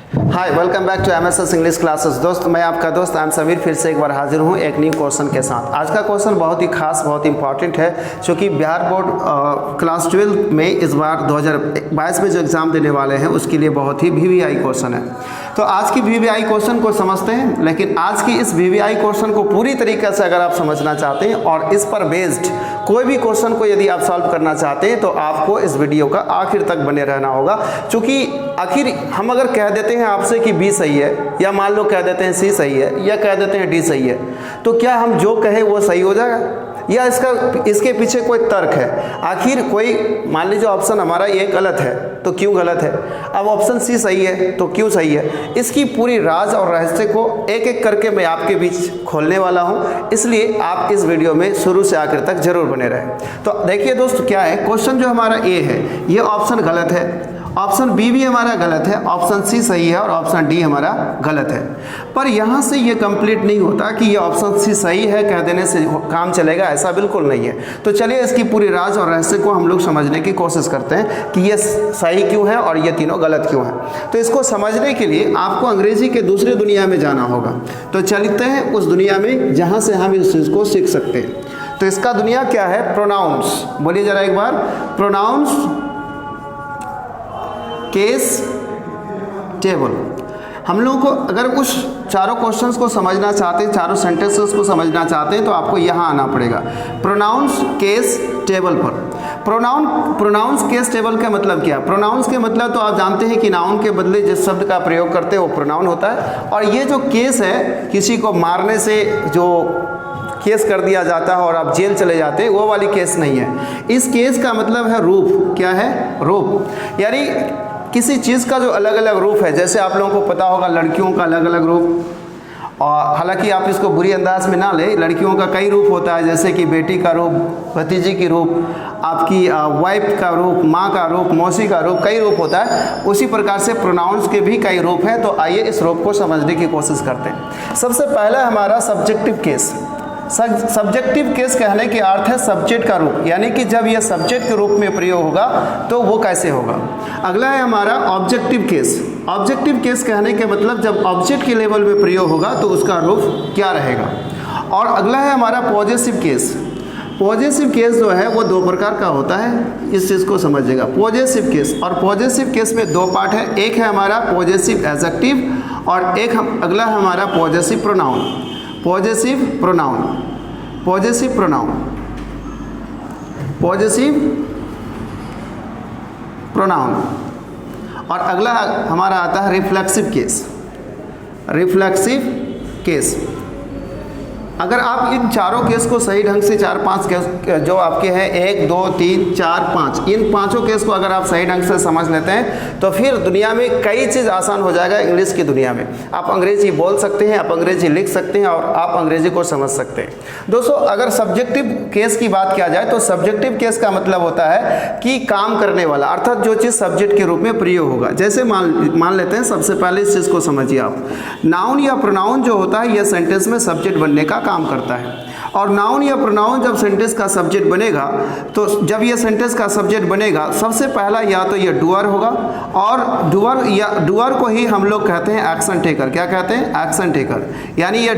Hi, welcome back to MSS English classes. दोस्त, मैं आपका दोस्त आई एम समीर फिर से एक बार हाजिर हूँ एक न्यू क्वेश्चन के साथ। आज का क्वेश्चन बहुत ही खास, बहुत इंपॉर्टेंट है, क्योंकि बिहार बोर्ड क्लास 12 में इस बार 2022 में जो एग्ज़ाम देने वाले हैं उसके लिए बहुत ही वीवीआई क्वेश्चन है। तो आज की वीवीआई क्वेश्चन को समझते हैं, लेकिन आज की इस वीवीआई क्वेश्चन को पूरी तरीके से अगर आप समझना चाहते हैं और इस पर बेस्ड कोई भी क्वेश्चन को यदि आप सॉल्व करना चाहते हैं तो आपको इस वीडियो का आखिर तक बने रहना होगा। क्योंकि आखिर हम अगर कह देते हैं आपसे कि बी सही है, या मान लो कह देते हैं सी सही है, या कह देते हैं डी सही है, तो क्या हम जो कहें वो सही हो जाएगा, या इसके पीछे कोई तर्क है? आखिर कोई मान लीजिए ऑप्शन हमारा ये गलत है तो क्यों गलत है, अब ऑप्शन सी सही है तो क्यों सही है, इसकी पूरी राज और रहस्य को एक एक करके मैं आपके बीच खोलने वाला हूं। इसलिए आप इस वीडियो में शुरू से आखिर तक जरूर बने रहें। तो देखिए दोस्त, क्या है क्वेश्चन जो हमारा ए है, ये ऑप्शन गलत है, ऑप्शन बी भी हमारा गलत है, ऑप्शन सी सही है और ऑप्शन डी हमारा गलत है। पर यहाँ से ये कंप्लीट नहीं होता कि ये ऑप्शन सी सही है कह देने से काम चलेगा, ऐसा बिल्कुल नहीं है। तो चलिए इसकी पूरी राज और रहस्य को हम लोग समझने की कोशिश करते हैं कि ये सही क्यों है और ये तीनों गलत क्यों है। तो इसको समझने के लिए आपको अंग्रेजी के दूसरी दुनिया में जाना होगा। तो चलते हैं उस दुनिया में जहाँ से हम इस चीज़ को सीख सकते हैं। तो इसका दुनिया क्या है? प्रोनाउंस। बोलिए जरा एक बार, प्रोनाउंस केस टेबल। हम लोगों को अगर उस चारों क्वेश्चंस को समझना चाहते हैं, चारों सेंटेंसेस को समझना चाहते हैं, तो आपको यहाँ आना पड़ेगा प्रोनाउंस केस टेबल पर। प्रोनाउंस केस टेबल का मतलब क्या? प्रोनाउंस के मतलब तो आप जानते हैं कि नाउन के बदले जिस शब्द का प्रयोग करते हैं वो प्रोनाउन होता है। और ये जो केस है, किसी को मारने से जो केस कर दिया जाता है और आप जेल चले जाते हैं, वो वाली केस नहीं है। इस केस का मतलब है रूप। क्या है? रूप। यानी किसी चीज़ का जो अलग अलग रूप है। जैसे आप लोगों को पता होगा लड़कियों का अलग अलग रूप, और हालांकि आप इसको बुरी अंदाज में ना ले, लड़कियों का कई रूप होता है, जैसे कि बेटी का रूप, भतीजी की रूप, आपकी वाइफ का रूप, माँ का रूप, मौसी का रूप, कई रूप होता है। उसी प्रकार से प्रोनाउंस के भी कई रूप हैं। तो आइए इस रूप को समझने की कोशिश करते हैं। सबसे पहला हमारा सब्जेक्टिव केस। सब्जेक्टिव केस कहने के अर्थ है सब्जेक्ट का रूप, यानी कि जब यह सब्जेक्ट के रूप में प्रयोग होगा तो वो कैसे होगा। अगला है हमारा ऑब्जेक्टिव केस। ऑब्जेक्टिव केस कहने के मतलब जब ऑब्जेक्ट के लेवल में प्रयोग होगा तो उसका रूप क्या रहेगा। और अगला है हमारा पॉजेसिव केस। पॉजेसिव केस जो है वो दो प्रकार का होता है, इस चीज़ को समझिएगा। पॉजेसिव केस, और पॉजेसिव केस में दो पार्ट है। एक है हमारा पॉजेसिव एडजेक्टिव और एक अगला है हमारा possessive pronoun. Possessive pronoun, possessive pronoun, possessive pronoun. और अगला हमारा आता है रिफ्लेक्सिव केस। Reflexive case. अगर आप इन चारों केस को सही ढंग से, 4-5 केस जो आपके हैं, 1 2 3 4 5, इन पांचों केस को अगर आप सही ढंग से समझ लेते हैं तो फिर दुनिया में कई चीज़ आसान हो जाएगा। इंग्लिश की दुनिया में आप अंग्रेजी बोल सकते हैं, आप अंग्रेजी लिख सकते हैं और आप अंग्रेजी को समझ सकते हैं। दोस्तों, अगर सब्जेक्टिव केस की बात किया जाए तो सब्जेक्टिव केस का मतलब होता है कि काम करने वाला, अर्थात जो चीज़ सब्जेक्ट के रूप में प्रयोग होगा। जैसे मान लेते हैं, सबसे पहले इस चीज़ को समझिए आप, नाउन या प्रोनाउन जो होता है यह सेंटेंस में सब्जेक्ट बनने का काम करता है। और नाउन या प्रोनाउन जब सेंटेंस का सब्जेक्ट बनेगा, तो जब ये सेंटेंस का सब्जेक्ट बनेगा, सबसे पहला या तो ये डूअर होगा, और डूअर को ही हम लोग कहते हैं एक्शन टेकर। क्या कहते हैं? Action taker. यानी ये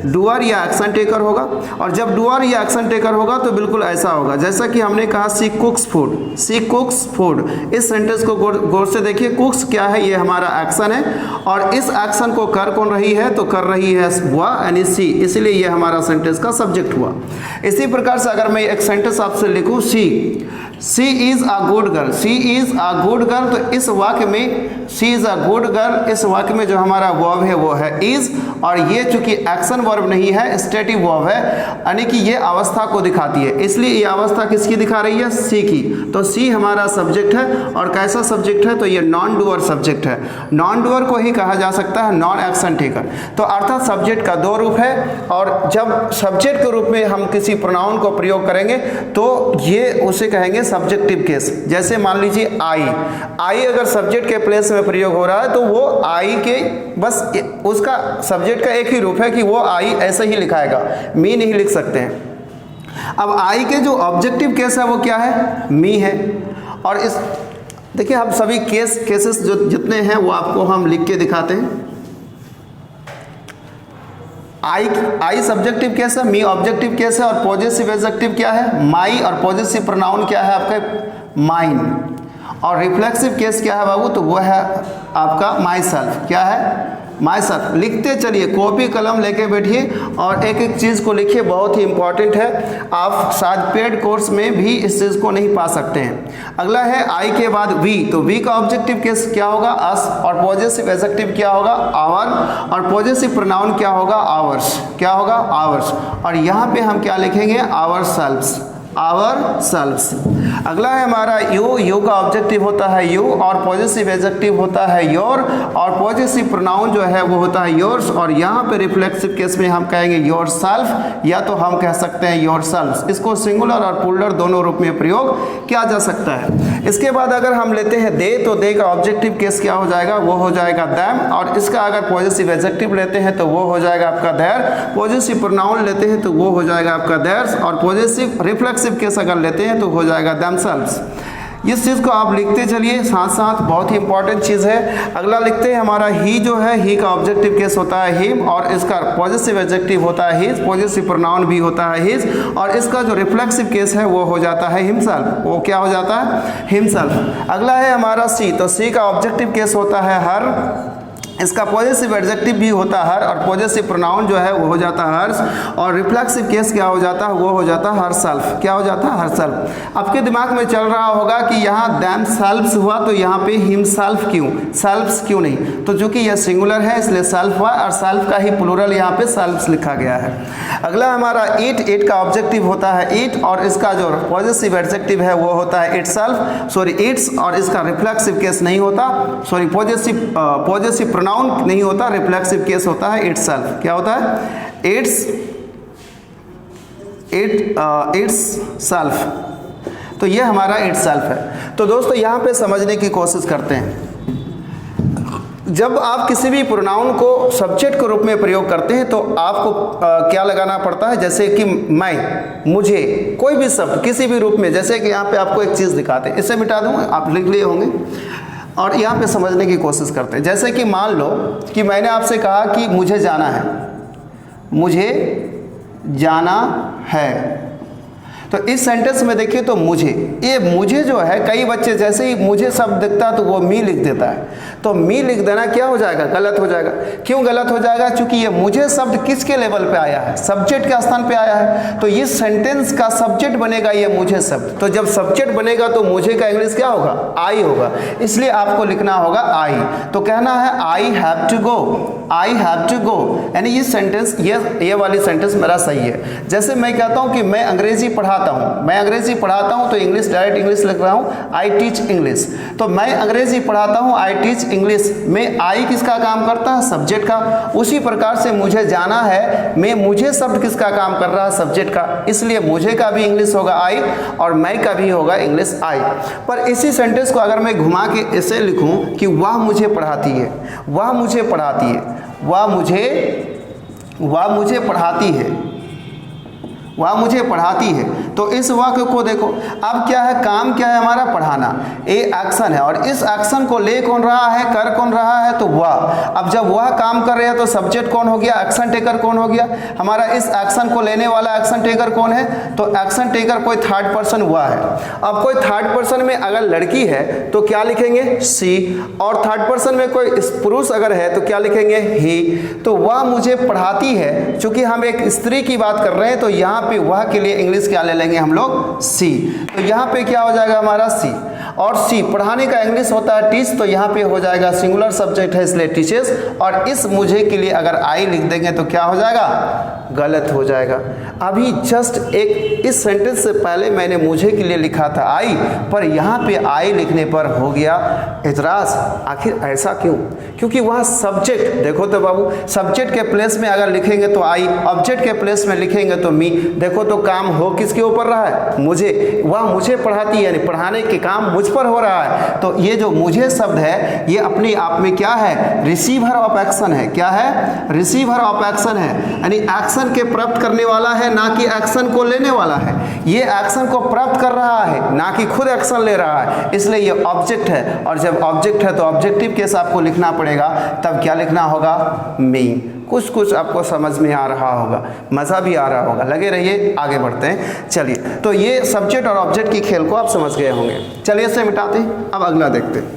डूअर या एक्शन टेकर होगा। और जब डूअर या एक्शन टेकर होगा तो बिल्कुल ऐसा होगा जैसा कि हमने कहा सी कुक्स फूड, सी कुक्स फूड। इस सेंटेंस को गौर से देखिए। कुक्स क्या है? ये हमारा एक्शन है, और इस एक्शन को कर कौन रही है? तो कर रही है वह, यानी सी, इसलिए ये हमारा सेंटेंस का सब्जेक्ट हुआ। इसी प्रकार से अगर मैं एक सेंटेंस आपसे लिखूं, she is a good girl, she is a good girl, तो इस वाक्य में she is a good girl, इस वाक्य में जो हमारा वर्ब है वो है इज, और ये चूंकि एक्शन वर्ब नहीं है, स्टेटिव वर्ब है, यानी कि ये अवस्था को दिखाती है, इसलिए ये अवस्था किसकी दिखा रही है? सी की। तो सी हमारा सब्जेक्ट है, और कैसा सब्जेक्ट है? तो ये नॉन डूअर सब्जेक्ट है। नॉन डूअर को ही कहा जा सकता है नॉन एक्शन टेकर। तो अर्थात सब्जेक्ट का दो रूप है, और जब सब्जेक्ट के रूप में हम किसी प्रोनाउन को प्रयोग करेंगे तो ये उसे कहेंगे सब्जेक्टिव केस। जैसे मान लीजिए आई अगर सब्जेक्ट के प्लेस में प्रयोग हो रहा है तो वो आई के बस उसका सब्जेक्ट का एक ही रूप है कि वो आई ऐसे ही लिखाएगा, मी नहीं लिख सकते हैं। अब आई के जो ऑब्जेक्टिव केस है वो क्या है? मी है। और इस देखिए हम सभी केसेस जो जितने हैं वो आपको हम लिख के दिखाते हैं। आई सब्जेक्टिव केस है, मी ऑब्जेक्टिव केस है, और पॉजेसिव एडजेक्टिव क्या है? माई, और पॉजेसिव प्रोनाउन क्या है आपका? माइन। और रिफ्लेक्सिव केस क्या है बाबू? तो वो है आपका माई सेल्फ। क्या है? My self. लिखते चलिए, कॉपी कलम लेके बैठिए और एक एक चीज़ को लिखिए, बहुत ही इंपॉर्टेंट है। आप शायद पेड कोर्स में भी इस चीज़ को नहीं पा सकते हैं। अगला है आई के बाद वी, तो वी का ऑब्जेक्टिव केस क्या होगा? अस, और पॉजेसिव एडजेक्टिव क्या होगा? आवर, और पॉजेसिव प्रोनाउन क्या होगा? आवर्स। क्या होगा? आवर्स। और यहाँ पे हम क्या लिखेंगे? Ourselves, ourselves. अगला है हमारा यू, यू का ऑब्जेक्टिव होता है यू, और पॉजेसिव एडजेक्टिव होता है योर, और पॉजेसिव प्रोनाउन जो है वो होता है योर्स। और यहाँ पे रिफ्लेक्सिव केस में हम कहेंगे योर सेल्फ, या तो हम कह सकते हैं योर सेल्व्स। इसको सिंगुलर और प्लूरल दोनों रूप में प्रयोग किया जा सकता है। इसके बाद अगर हम लेते हैं दे, तो दे का ऑब्जेक्टिव केस क्या हो जाएगा? वो हो जाएगा दैम, और इसका अगर पॉजेसिव एडजेक्टिव लेते हैं तो वो हो जाएगा आपका देयर, पॉजेसिव प्रोनाउन लेते हैं तो वो हो जाएगा आपका देयर्स, और पॉजेसिव रिफ्लेक्सिव केस अगर लेते हैं तो हो जाएगा देमसेल्व्स। इस चीज़ को आप लिखते चलिए साथ साथ, बहुत ही इंपॉर्टेंट चीज़ है। अगला लिखते हैं हमारा ही जो है, ही का ऑब्जेक्टिव केस होता है हिम, और इसका पॉजेसिव एडजेक्टिव होता है हिज, पॉजेसिव प्रोनाउन भी होता है हिज, और इसका जो रिफ्लेक्सिव केस है वो हो जाता है हिमसेल्फ। वो क्या हो जाता है? हिमसेल्फ। अगला है हमारा सी, तो सी का ऑब्जेक्टिव केस होता है हर, इसका पॉजेसिव एडजेक्टिव भी होता है हर, और पॉजेसिव प्रोनाउन जो है वो हो जाता है हर्स, और रिफ्लेक्सिव केस क्या हो जाता है? वो हो जाता है हर सेल्फ। क्या हो जाता है? Her self. आपके दिमाग में चल रहा होगा कि यहाँ दैम सेल्फ्स हुआ तो यहाँ पे हिम सेल्फ क्यों, सेल्फ्स क्यों नहीं? तो चूंकि यह सिंगुलर है इसलिए सेल्फ हुआ, और सेल्फ का ही प्लूरल यहाँ पे सेल्फ्स लिखा गया है। अगला हमारा ईट, ईट का ऑब्जेक्टिव होता है ईट, और इसका जो पॉजेसिव एडजेक्टिव है वो होता है इट सेल्फ, सॉरी ईट्स, और इसका रिफ्लेक्सिव केस नहीं होता, सॉरी पॉजेसिव प्रोनाउन नहीं होता, रिफ्लेक्सिव केस होता है इटसेल्फ। क्या होता है? It's self. तो ये हमारा इटसेल्फ है। तो दोस्तों यहाँ पे समझने की कोशिश करते हैं। जब आप किसी भी प्रोनाउन को सब्जेक्ट के रूप में प्रयोग करते हैं तो आपको क्या लगाना पड़ता है? जैसे कि मैं, मुझे, कोई भी शब्द किसी भी रूप में, जैसे कि यहाँ पे आपको एक चीज़ दिखाते हैं, इसे मिटा दूँ, आप लिख लिए होंगे, और यहाँ पे समझने की कोशिश करते हैं। जैसे कि मान लो कि मैंने आपसे कहा कि मुझे जाना है, मुझे जाना है, तो इस सेंटेंस में देखिए तो मुझे, ये मुझे जो है, कई बच्चे जैसे ही मुझे शब्द दिखता है तो वो मी लिख देता है, तो मी लिख देना क्या हो जाएगा? गलत हो जाएगा। क्यों गलत हो जाएगा? क्योंकि ये मुझे शब्द किसके लेवल पे आया है? सब्जेक्ट के स्थान पे आया है, तो इस सेंटेंस का सब्जेक्ट बनेगा ये मुझे शब्द। तो जब सब्जेक्ट बनेगा तो मुझे का इंग्लिश क्या होगा? आई होगा, इसलिए आपको लिखना होगा आई। तो कहना है I have to go, I have to go, यानी ये सेंटेंस, ये वाली सेंटेंस मेरा सही है। जैसे मैं कहता हूँ कि मैं अंग्रेजी पढ़ाता हूँ, मैं अंग्रेजी पढ़ाता हूँ, तो इंग्लिश, डायरेक्ट इंग्लिश लिख रहा हूँ, आई टीच इंग्लिश। तो मैं अंग्रेजी पढ़ाता हूँ, आई टीच इंग्लिश में आई किसका काम करता है? सब्जेक्ट का। उसी प्रकार से मुझे जाना है में मुझे शब्द किसका काम कर रहा है? सब्जेक्ट का। इसलिए मुझे का भी इंग्लिश होगा आई, और मैं का भी होगा इंग्लिश आई। पर इसी सेंटेंस को अगर मैं घुमा के ऐसे लिखूं कि वह मुझे पढ़ाती है, वह मुझे पढ़ाती है, वह मुझे पढ़ाती है, वह मुझे पढ़ाती है, तो इस वाक्य को देखो, अब क्या है? काम क्या है हमारा? पढ़ाना। ए एक्शन है, और इस एक्शन को ले कौन रहा है? कर कौन रहा है? तो वह। अब जब वह काम कर रहे हैं तो सब्जेक्ट कौन हो गया? एक्शन टेकर कौन हो गया हमारा? इस एक्शन को लेने वाला एक्शन टेकर कौन है? तो एक्शन टेकर कोई थर्ड पर्सन हुआ है। अब कोई थर्ड पर्सन में अगर लड़की है तो क्या लिखेंगे? सी, और थर्ड पर्सन में कोई पुरुष अगर है तो क्या लिखेंगे? ही। तो वह मुझे पढ़ाती है, चूंकि हम एक स्त्री की बात कर रहे हैं तो यहाँ पे वह के लिए इंग्लिश क्या ले लेंगे हम लोग? सी। तो यहाँ पे क्या हो जाएगा हमारा? सी। और सी पढ़ाने का इंग्लिश होता है टीच, तो यहाँ पे हो जाएगा सिंगुलर सब्जेक्ट है इसलिए टीचेस, और इस मुझे के लिए अगर आई लिख देंगे तो क्या हो जाएगा? गलत हो जाएगा। अभी जस्ट एक इस सेंटेंस से पहले मैंने मुझे के लिए लिखा था आई, पर यहाँ पे आई लिखने पर हो गया एतराज। आखिर ऐसा क्यों? क्योंकि वहाँ सब्जेक्ट, देखो तो बाबू, सब्जेक्ट के प्लेस में अगर लिखेंगे तो आई, ऑब्जेक्ट के प्लेस में लिखेंगे तो मी। देखो तो काम हो किसके ऊपर रहा है? मुझे। वह मुझे पढ़ाती है, यानी पढ़ाने के काम मुझ पर हो रहा है। तो ये जो मुझे शब्द है ये अपने आप में क्या है? रिसीवर ऑफ एक्शन है। क्या है? रिसीवर ऑफ एक्शन है, यानी एक्शन एक्शन के प्राप्त करने वाला है, ना कि एक्शन को लेने वाला है। ये एक्शन को प्राप्त कर रहा है, ना कि खुद एक्शन ले रहा है, इसलिए ये ऑब्जेक्ट है। और जब ऑब्जेक्ट है तो ऑब्जेक्टिव केस आपको लिखना पड़ेगा। तब क्या लिखना होगा? मी। कुछ आपको समझ में आ रहा होगा, मज़ा भी आ रहा होगा। लगे रहिए, आगे बढ़ते हैं। चलिए, तो ये सब्जेक्ट और ऑब्जेक्ट की खेल को आप समझ गए होंगे। चलिए इसे मिटाते हैं, अब अगला देखते हैं।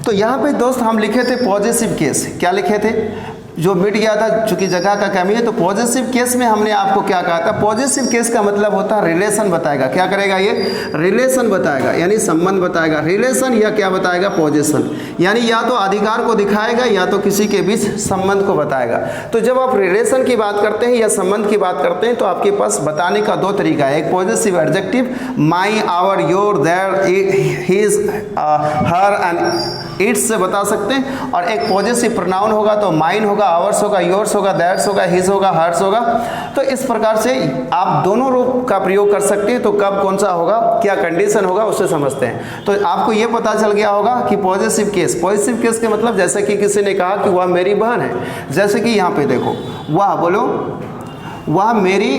तो यहाँ पे दोस्त हम लिखे थे पॉजिटिव केस। क्या लिखे थे? जो मिट गया था, चूंकि जगह का कमी है, तो पॉजिटिव केस में हमने आपको क्या कहा था? पॉजिटिव केस का मतलब होता है रिलेशन बताएगा। क्या करेगा? ये रिलेशन बताएगा, यानी संबंध बताएगा। रिलेशन या क्या बताएगा? पोजीशन, यानी या तो अधिकार को दिखाएगा या तो किसी के बीच संबंध को बताएगा। तो जब आप रिलेशन की बात करते हैं या संबंध की बात करते हैं तो आपके पास बताने का दो तरीका है। एक positive adjective, my, our, your, their, his, her and its से बता सकते हैं। और एक पॉजिटिव प्रोनाउन होगा तो माइन होगा, आवर्स होगा, योर्स होगा, दैट्स होगा, हिज होगा, हर्स होगा। तो इस प्रकार से आप दोनों रूप का प्रयोग कर सकते हैं। तो कब कौन सा होगा, क्या कंडीशन होगा, उससे समझते हैं। तो आपको ये पता चल गया होगा कि पॉजिटिव केस, पॉजिटिव केस के मतलब जैसे कि किसी ने कहा कि वह मेरी बहन है। जैसे कि यहाँ पे देखो, वह, बोलो, वह मेरी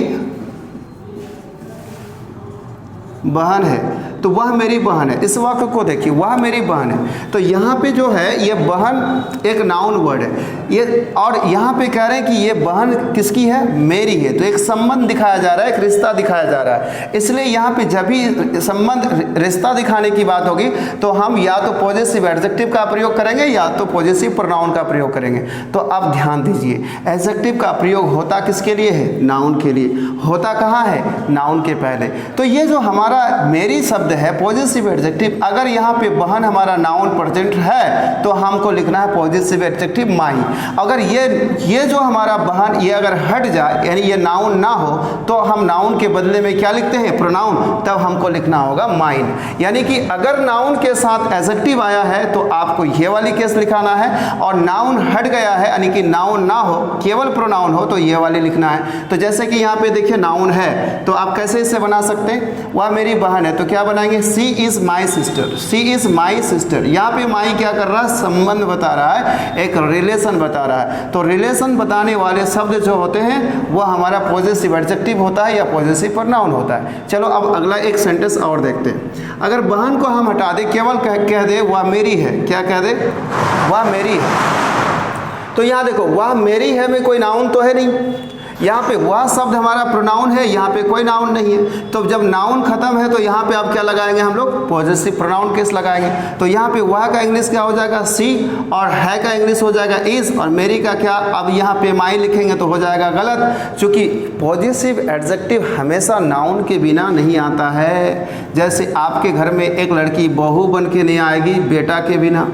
बहन है। तो वह मेरी बहन है, इस वाक्य को देखिए, वह मेरी बहन है। तो यहाँ पे जो है ये बहन एक नाउन वर्ड है ये, और यहाँ पे कह रहे हैं कि ये बहन किसकी है? मेरी है। तो एक संबंध दिखाया जा रहा है, एक रिश्ता दिखाया जा रहा है। इसलिए यहाँ पे जब भी संबंध, रिश्ता दिखाने की बात होगी तो हम या तो पॉजिटिव एडजेक्टिव का प्रयोग करेंगे या तो पॉजिटिव प्रोनाउन का प्रयोग करेंगे। तो अब ध्यान दीजिए, एडजेक्टिव का प्रयोग होता किसके लिए है? नाउन के लिए। होता कहाँ है? नाउन के पहले। तो ये जो हमारा मेरी शब्द है पॉजिटिव एडजेक्टिव, अगर यहाँ पे बहन हमारा नाउन प्रेजेंट है तो हमको लिखना है पॉजिटिव एडजेक्टिव माई। अगर ये जो हमारा बहन ये अगर हट जाए, यानी ये नाउन ना हो, तो हम नाउन के बदले में क्या लिखते हैं? प्रोनाउन। तब हमको लिखना होगा माइन। यानी कि अगर नाउन के साथ एडजेक्टिव आया है तो आपको ये वाली केस लिखाना है, और नाउन हट गया है यानी कि नाउन ना हो, केवल प्रोनाउन हो, तो ये वाली लिखना है। तो जैसे कि यहाँ पे देखिए नाउन है, तो आप कैसे इसे बना सकते हैं? वह मेरी बहन है, तो क्या बनाएंगे? She is my sister. She is my sister. यहाँ पे माई क्या कर रहा है? संबंध बता रहा है, एक रिलेशन बता रहा है। तो रिलेशन बताने वाले शब्द जो होते हैं वह हमारा पॉजिटिव एडजेक्टिव होता है या पॉजिटिव प्रोनाउन होता है। चलो अब अगला एक सेंटेंस और देखते हैं। अगर बहन को हम हटा दें, केवल कह दे वह मेरी है। क्या कह दे? वह मेरी है। तो यहाँ देखो, वह मेरी है में कोई नाउन तो है नहीं, यहाँ पे वह शब्द हमारा प्रोनाउन है, यहाँ पे कोई नाउन नहीं है। तो जब नाउन खत्म है तो यहाँ पे आप क्या लगाएंगे? हम लोग पॉजिटिव प्रोनाउन केस लगाएंगे। तो यहाँ पे वह का इंग्लिश क्या हो जाएगा? सी, और है का इंग्लिश हो जाएगा इज, और मेरी का क्या? अब यहाँ पे माई लिखेंगे तो हो जाएगा गलत, क्योंकि पॉजिटिव एडजेक्टिव हमेशा नाउन के बिना नहीं आता है। जैसे आपके घर में एक लड़की बहू बन के नहीं आएगी बेटा के बिना,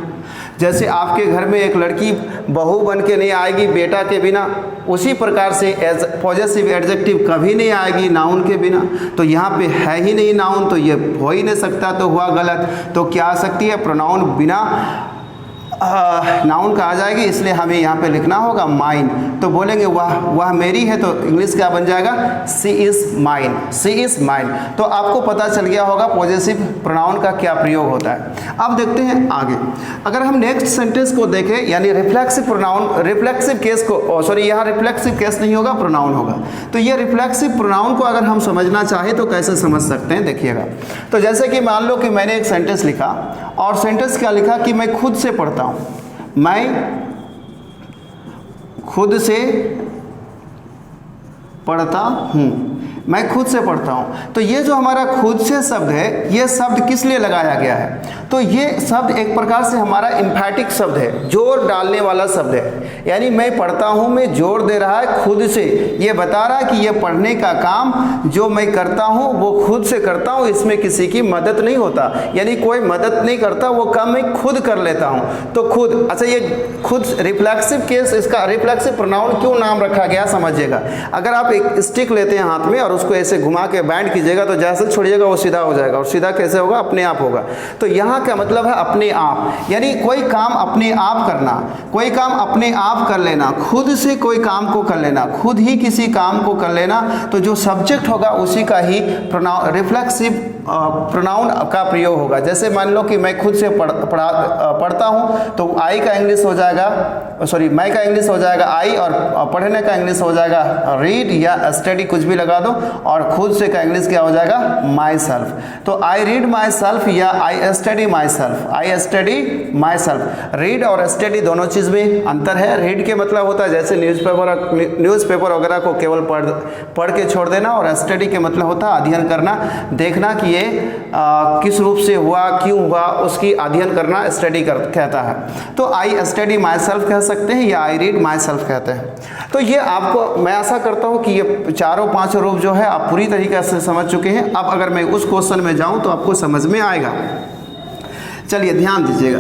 जैसे आपके घर में एक लड़की बहू बन के नहीं आएगी बेटा के बिना, उसी प्रकार से पॉजिटिव एडजेक्टिव कभी नहीं आएगी नाउन के बिना। तो यहाँ पे है ही नहीं नाउन, तो ये हो ही नहीं सकता, तो हुआ गलत। तो क्या आ सकती है? प्रोनाउन बिना नाउन का आ जाएगी, इसलिए हमें यहाँ पे लिखना होगा माइन। तो बोलेंगे वह मेरी है, तो इंग्लिश क्या बन जाएगा? She is mine. She is mine. तो आपको पता चल गया होगा पॉजिटिव प्रोनाउन का क्या प्रयोग होता है। अब देखते हैं आगे। अगर हम नेक्स्ट सेंटेंस को देखें, यानी रिफ्लेक्सिव प्रोनाउन, रिफ्लेक्सिव केस को, सॉरी यहाँ रिफ्लेक्सिव केस नहीं होगा, प्रोनाउन होगा। तो ये रिफ्लेक्सिव प्रोनाउन को अगर हम समझना चाहें तो कैसे समझ सकते हैं, देखिएगा। तो जैसे कि मान लो कि मैंने एक सेंटेंस लिखा, और सेंटेंस क्या लिखा कि मैं खुद से पढ़ता हूँ, मैं खुद से पढ़ता हूँ, मैं खुद से पढ़ता हूँ। तो ये जो हमारा खुद से शब्द है, ये शब्द किस लिए लगाया गया है? तो ये शब्द एक प्रकार से हमारा एम्फैटिक शब्द है, जोर डालने वाला शब्द है। यानी मैं पढ़ता हूँ में जोर दे रहा है खुद से, ये बता रहा है कि ये पढ़ने का काम जो मैं करता हूँ वो खुद से करता हूँ, इसमें किसी की मदद नहीं होता, यानी कोई मदद नहीं करता, वो काम मैं खुद कर लेता हूँ। तो खुद, अच्छा ये खुद रिफ्लेक्सिव केस, इसका रिफ्लेक्सिव प्रोनाउन क्यों नाम रखा गया समझिएगा। अगर आप एक स्टिक लेते हैं हाथ में और उसको ऐसे घुमा के बैंड कीजिएगा तो जैसे छोड़िएगा वो सीधा हो जाएगा, और सीधा कैसे होगा? अपने आप होगा। तो यहाँ का मतलब है अपने आप, यानी कोई काम अपने आप करना, कोई काम अपने आप कर लेना, खुद से कोई काम को कर लेना, खुद ही किसी काम को कर लेना। तो जो सब्जेक्ट होगा उसी का ही रिफ्लेक्सिव प्रोनाउन का प्रयोग होगा। जैसे मान लो कि मैं खुद से पढ़ता हूँ तो आई का इंग्लिश हो जाएगा, सॉरी मैं का इंग्लिश हो जाएगा आई, और पढ़ने का इंग्लिश हो जाएगा रीड या स्टडी, कुछ भी लगा दो, और खुद से का इंग्लिश क्या हो जाएगा माई सेल्फ। तो आई रीड माई सेल्फ या I study my self, I study my self. Read और स्टडी दोनों चीज़ में अंतर है। रीड के मतलब होता है जैसे न्यूज़पेपर वगैरह को केवल पढ़ के छोड़ देना, और स्टडी के मतलब होता है अध्ययन करना, देखना कि ये किस रूप से हुआ, क्यों हुआ, उसकी अध्ययन करना स्टडी कहता है। तो आई स्टडी माई सेल्फ कह सकते हैं या आई रीड माई सेल्फ कहते हैं। तो ये आपको, मैं आशा करता हूँ कि ये चारों पांचों रूप जो है आप पूरी तरीके से समझ चुके हैं। अब अगर मैं उस क्वेश्चन में जाऊँ तो आपको समझ में आएगा। चलिए ध्यान दीजिएगा।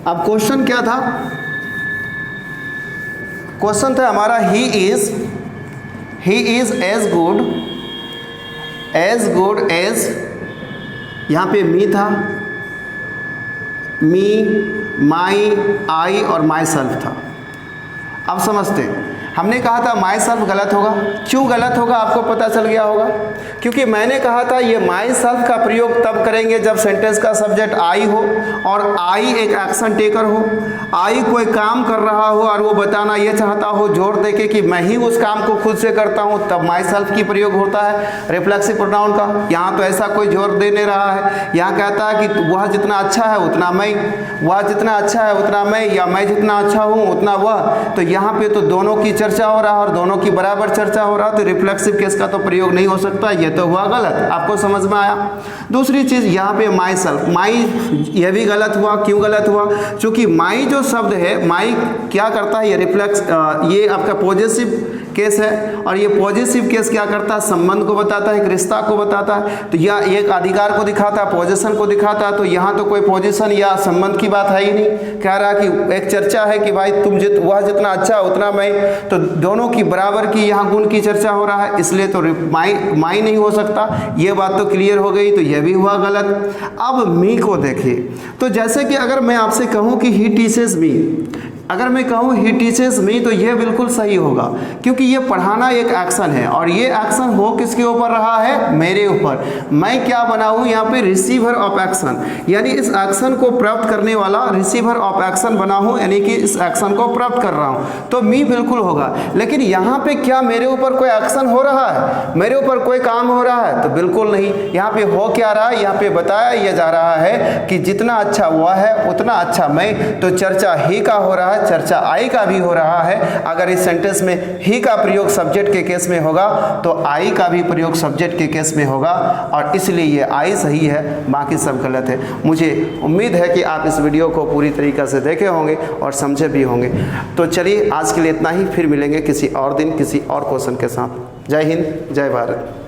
अब क्वेश्चन क्या था? क्वेश्चन था हमारा ही इज एज गुड एज, यहाँ पे मी था, मी, माई, आई और माई सेल्फ था। अब समझते हैं, हमने कहा था माई सेल्फ गलत होगा। क्यों गलत होगा आपको पता चल गया होगा, क्योंकि मैंने कहा था ये माई सेल्फ का प्रयोग तब करेंगे जब सेंटेंस का सब्जेक्ट आई हो और आई एक एक्शन टेकर हो, आई कोई काम कर रहा हो और वो बताना ये चाहता हो जोर देके कि मैं ही उस काम को खुद से करता हूँ, तब माई सेल्फ की प्रयोग होता है रिफ्लेक्सिव प्रोनाउन का। यहाँ तो ऐसा कोई जोर दे नहीं रहा है, यहाँ कहता है कि वह जितना अच्छा है उतना मैं, वह जितना अच्छा है उतना मैं, या मैं जितना अच्छा हूँ उतना वह। तो यहाँ पे तो दोनों की चर्चा हो रहा है और दोनों की बराबर चर्चा हो रहा है, तो रिफ्लेक्सिव केस का तो प्रयोग नहीं हो सकता, ये तो हुआ गलत। आपको समझ में आया? दूसरी चीज यहाँ पे माई सेल्फ, माई ये भी गलत हुआ। क्यों गलत हुआ? क्योंकि माई जो शब्द है, माई क्या करता है, ये रिफ्लेक्स, ये आपका पॉजिटिव केस है, और ये पॉजिटिव केस क्या करता है, संबंध को बताता है, एक रिश्ता को बताता है। तो यह एक अधिकार को दिखाता है, पोजीशन को दिखाता है। तो यहाँ तो कोई पोजीशन या संबंध की बात है ही नहीं। कह रहा है कि एक चर्चा है कि भाई तुम वह जितना अच्छा उतना मैं, तो दोनों की बराबर की यहाँ गुण की चर्चा हो रहा है, इसलिए तो माई नहीं हो सकता। ये बात तो क्लियर हो गई, तो यह भी हुआ गलत। अब मी को देखिए, तो जैसे कि अगर मैं आपसे कहूँ कि ही टीचेस मी, अगर मैं कहूँ ही टीचेस मी, तो ये बिल्कुल सही होगा, क्योंकि ये पढ़ाना एक एक्शन है, और ये एक्शन हो किसके ऊपर रहा है, मेरे ऊपर। मैं क्या बना हूँ यहाँ पे, रिसीवर ऑफ एक्शन, यानी इस एक्शन को प्राप्त करने वाला रिसीवर ऑफ एक्शन बना हूँ, यानी कि इस एक्शन को प्राप्त कर रहा हूँ, तो मी बिल्कुल होगा। लेकिन यहाँ पे क्या मेरे ऊपर कोई एक्शन हो रहा है, मेरे ऊपर कोई काम हो रहा है? तो बिल्कुल नहीं। यहाँ पे हो क्या रहा है, यहाँ पे बताया यह जा रहा है कि जितना अच्छा वह है उतना अच्छा मैं, तो चर्चा ही का हो रहा है, चर्चा आई का भी हो रहा है। अगर इस सेंटेंस में ही का प्रयोग सब्जेक्ट के केस में होगा तो आई का भी प्रयोग सब्जेक्ट के केस में होगा, और इसलिए ये आई सही है, बाकी सब गलत है। मुझे उम्मीद है कि आप इस वीडियो को पूरी तरीके से देखे होंगे और समझे भी होंगे। तो चलिए आज के लिए इतना ही, फिर मिलेंगे किसी और दिन किसी और क्वेश्चन के साथ। जय हिंद, जय भारत।